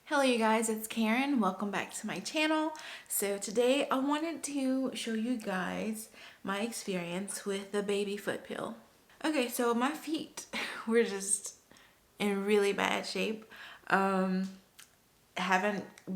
Hello you guys, it's Karen. Welcome back to my channel. So today I wanted to show you guys my experience with the baby foot pill. Okay, so my feet were just in really bad shape. Haven't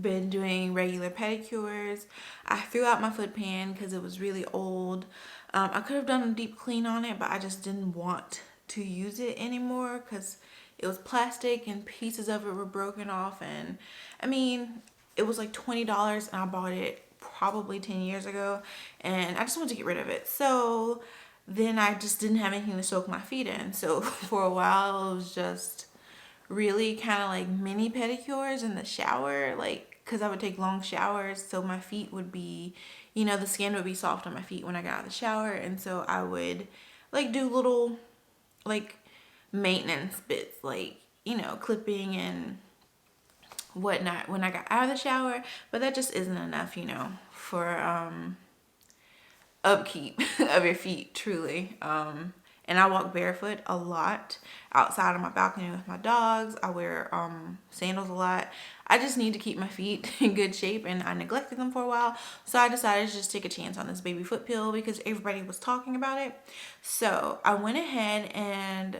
been doing regular pedicures. I threw out my foot pan because it was really old. I could have done a deep clean on it, but I just didn't want to use it anymore because it was plastic and pieces of it were broken off. And I mean, it was like $20 and I bought it probably 10 years ago and I just wanted to get rid of it. So then I just didn't have anything to soak my feet in. So for a while it was just really kind of like mini pedicures in the shower, like because I would take long showers, so my feet would be, the skin would be soft on my feet when I got out of the shower. And so I would like do little like maintenance bits, like clipping and whatnot when I got out of the shower. But that just isn't enough, for upkeep of your feet, truly. And I walk barefoot a lot outside on my balcony with my dogs. I wear sandals a lot. I just need to keep my feet in good shape, and I neglected them for a while. So I decided to just take a chance on this baby foot pill because everybody was talking about it. So I went ahead and,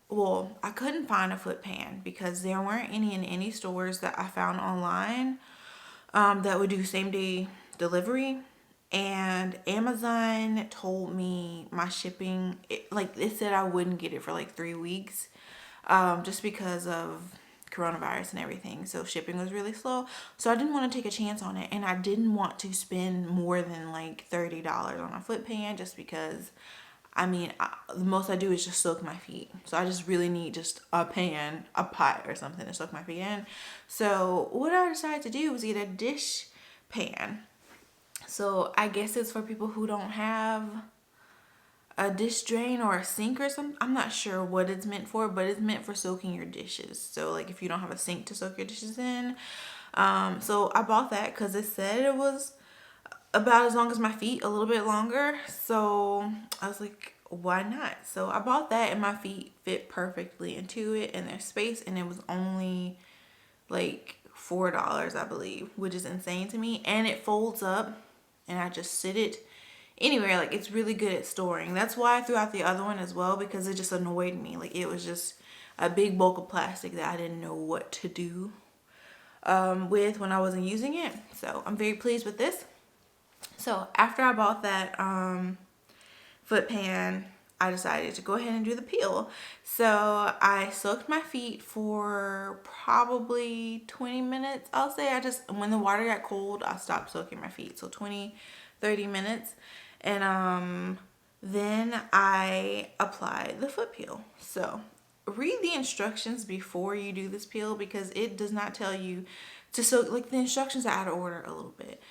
well, I couldn't find a foot pan because there weren't any in any stores that I found online that would do same day delivery. And Amazon told me my shipping, it said I wouldn't get it for like 3 weeks, just because of coronavirus and everything. So shipping was really slow. So I didn't want to take a chance on it, and I didn't want to spend more than like $30 on a foot pan just because. The most I do is just soak my feet. So I just really need just a pan, a pot or something to soak my feet in. So what I decided to do was get a dish pan. So I guess it's for people who don't have a dish drain or a sink or something. I'm not sure what it's meant for, but it's meant for soaking your dishes. So like if you don't have a sink to soak your dishes in. So I bought that because it said it was about as long as my feet, a little bit longer. So I was like, why not? So I bought that and my feet fit perfectly into it and there's space, and it was only like $4, I believe, which is insane to me. And it folds up and I just sit it anywhere. Like it's really good at storing. That's why I threw out the other one as well, because it just annoyed me. Like it was just a big bulk of plastic that I didn't know what to do with when I wasn't using it. So I'm very pleased with this. So after I bought that foot pan, I decided to go ahead and do the peel. So I soaked my feet for probably 20 minutes. I'll say when the water got cold, I stopped soaking my feet. So 20, 30 minutes. And then I applied the foot peel. So read the instructions before you do this peel, because it does not tell you to soak. Like the instructions are out of order a little bit.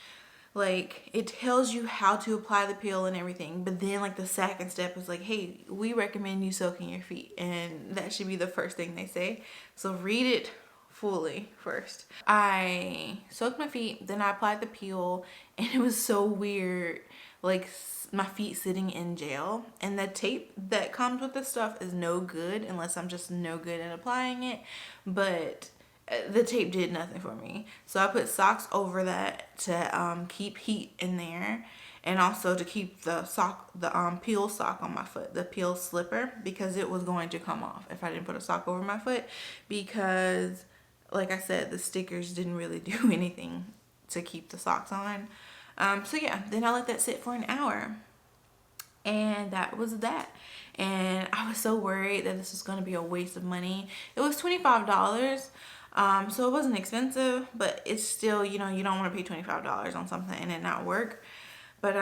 Like it tells you how to apply the peel and everything, but then like the second step is like, hey, we recommend you soaking your feet, and that should be the first thing they say. So read it fully first. I soaked my feet, then I applied the peel, and it was so weird, like my feet sitting in jail. And the tape that comes with this stuff is no good unless I'm just no good at applying it. But the tape did nothing for me. So I put socks over that to keep heat in there, and also to keep the peel sock on my foot, the peel slipper, because it was going to come off if I didn't put a sock over my foot, because like I said, the stickers didn't really do anything to keep the socks on. So yeah, then I let that sit for an hour. And that was that. And I was so worried that this was going to be a waste of money. It was $25. So it wasn't expensive, but it's still, you don't want to pay $25 on something and it not work. But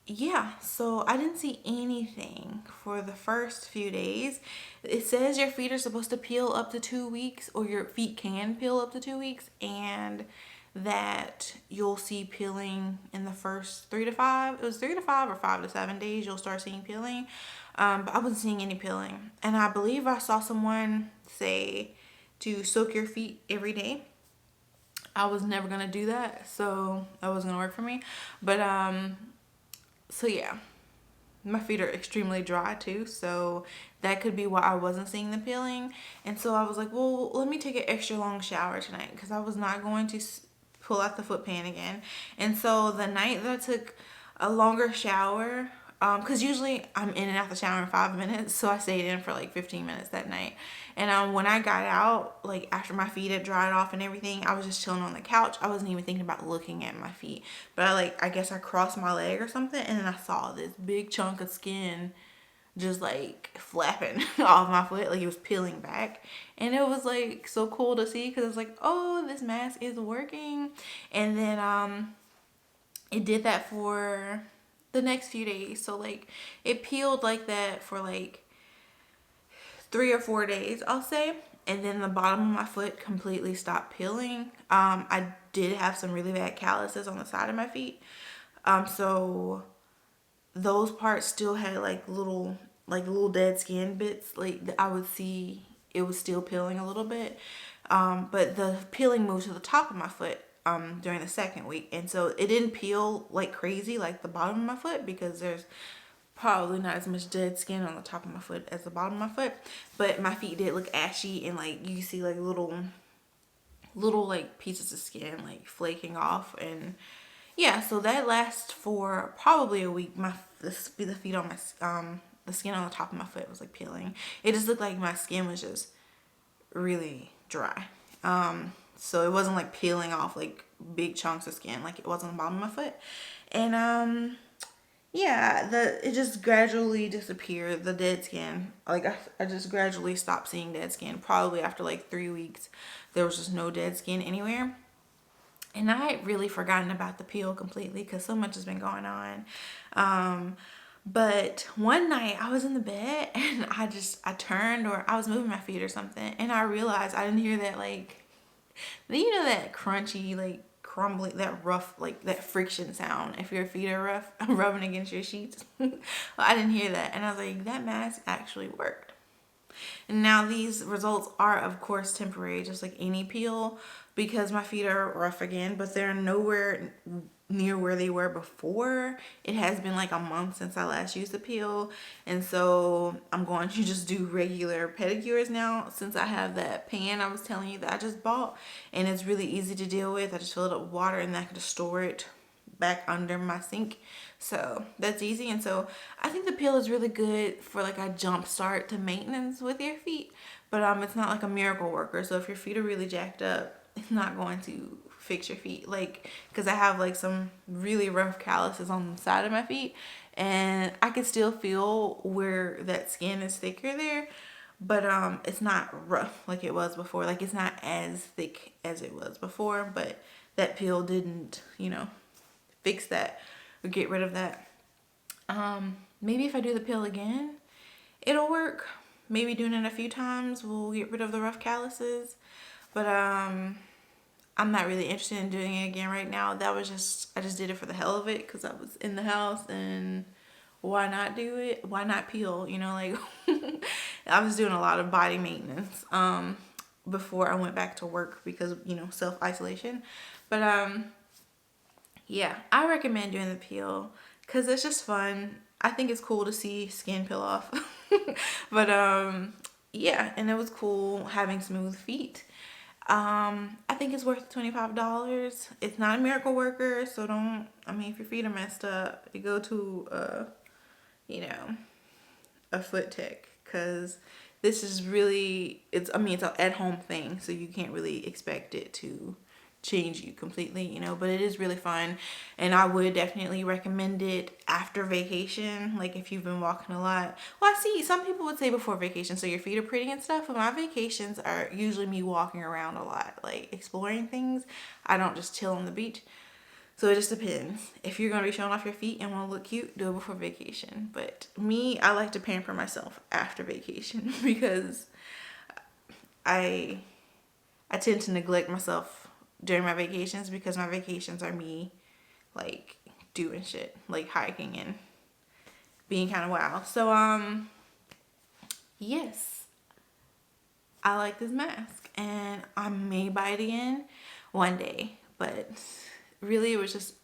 yeah, so I didn't see anything for the first few days. It says your feet are supposed to peel up to 2 weeks, or your feet can peel up to 2 weeks, and that you'll see peeling in the first 3 to 5. It was 3 to 5 or 5 to 7 days you'll start seeing peeling. But I wasn't seeing any peeling. And I believe I saw someone say to soak your feet every day. I was never gonna do that, so that wasn't gonna work for me. But so yeah, my feet are extremely dry too, so that could be why I wasn't seeing the peeling. And so I was like, well, let me take an extra long shower tonight because I was not going to pull out the foot pan again. And so the night that I took a longer shower, because usually I'm in and out the shower in 5 minutes, so I stayed in for like 15 minutes that night. And when I got out, like after my feet had dried off and everything, I was just chilling on the couch. I wasn't even thinking about looking at my feet, but I guess I crossed my leg or something, and then I saw this big chunk of skin just like flapping off my foot, like it was peeling back. And it was like so cool to see because it's like, oh, this mask is working. And then it did that for the next few days. So like it peeled like that for like 3 or 4 days, I'll say. And then the bottom of my foot completely stopped peeling. I did have some really bad calluses on the side of my feet. So those parts still had like little dead skin bits. Like I would see it was still peeling a little bit. But the peeling moved to the top of my foot during the second week. And so it didn't peel like crazy like the bottom of my foot because there's probably not as much dead skin on the top of my foot as the bottom of my foot. But my feet did look ashy, and like you see like little like pieces of skin like flaking off. And yeah, so that lasts for probably a week. The feet on my the skin on the top of my foot was like peeling. It just looked like my skin was just really dry. So it wasn't like peeling off like big chunks of skin like it was on the bottom of my foot. And yeah, it just gradually disappeared, the dead skin. Like I just gradually stopped seeing dead skin. Probably after like 3 weeks, there was just no dead skin anywhere. And I had really forgotten about the peel completely because so much has been going on. But one night I was in the bed and I turned, or I was moving my feet or something, and I realized I didn't hear that like, you know, that crunchy, like crumbling, that rough, like that friction sound if your feet are rough, rubbing against your sheets. Well, I didn't hear that, and I was like, that mask actually worked. And now these results are of course temporary, just like any peel, because my feet are rough again, but they're nowhere near where they were before. It has been like a month since I last used the peel, and so I'm going to just do regular pedicures now since I have that pan I was telling you that I just bought, and it's really easy to deal with. I just fill it up with water and then I can just store it back under my sink, so that's easy. And so I think the peel is really good for like a jump start to maintenance with your feet, but it's not like a miracle worker. So if your feet are really jacked up, it's not going to fix your feet, like, because I have like some really rough calluses on the side of my feet, and I can still feel where that skin is thicker there, but it's not rough like it was before. Like it's not as thick as it was before, but that peel didn't, fix that or get rid of that. Maybe if I do the peel again, it'll work. Maybe doing it a few times will get rid of the rough calluses, but I'm not really interested in doing it again right now. I just did it for the hell of it because I was in the house, and why not do it? Why not peel? Like I was doing a lot of body maintenance before I went back to work because self-isolation. But yeah, I recommend doing the peel because it's just fun. I think it's cool to see skin peel off. But yeah, and it was cool having smooth feet. I think it's worth $25. It's not a miracle worker, so if your feet are messed up, you go to a foot tech, because this is really, it's an at-home thing, so you can't really expect it to change you completely, but it is really fun, and I would definitely recommend it after vacation, like if you've been walking a lot. Well, I see some people would say before vacation, so your feet are pretty and stuff, but my vacations are usually me walking around a lot, like exploring things. I don't just chill on the beach. So it just depends. If you're going to be showing off your feet and want to look cute, do it before vacation. But me, I like to pamper myself after vacation because I tend to neglect myself during my vacations, because my vacations are me like doing shit, like hiking and being kind of wild. So yes, I like this mask, and I may buy it again one day, but really it was just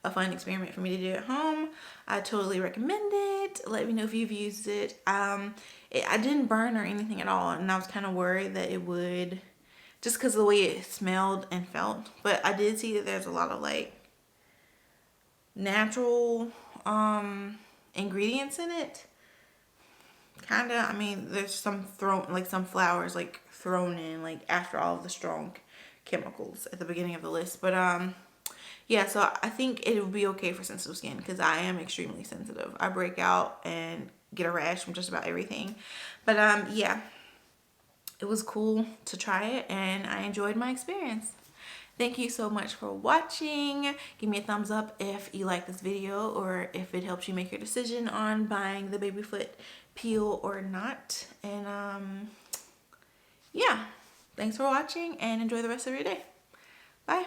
a fun experiment for me to do at home. I totally recommend it. Let me know if you've used it. I didn't burn or anything at all, and I was kind of worried that it would, just because of the way it smelled and felt. But I did see that there's a lot of like natural ingredients in it. Kinda, I mean, there's some some flowers like thrown in like after all of the strong chemicals at the beginning of the list. But yeah, so I think it would be okay for sensitive skin because I am extremely sensitive. I break out and get a rash from just about everything. But yeah, it was cool to try it and I enjoyed my experience. Thank you so much for watching. Give me a thumbs up if you like this video or if it helps you make your decision on buying the baby foot peel or not. And yeah, thanks for watching and enjoy the rest of your day. Bye.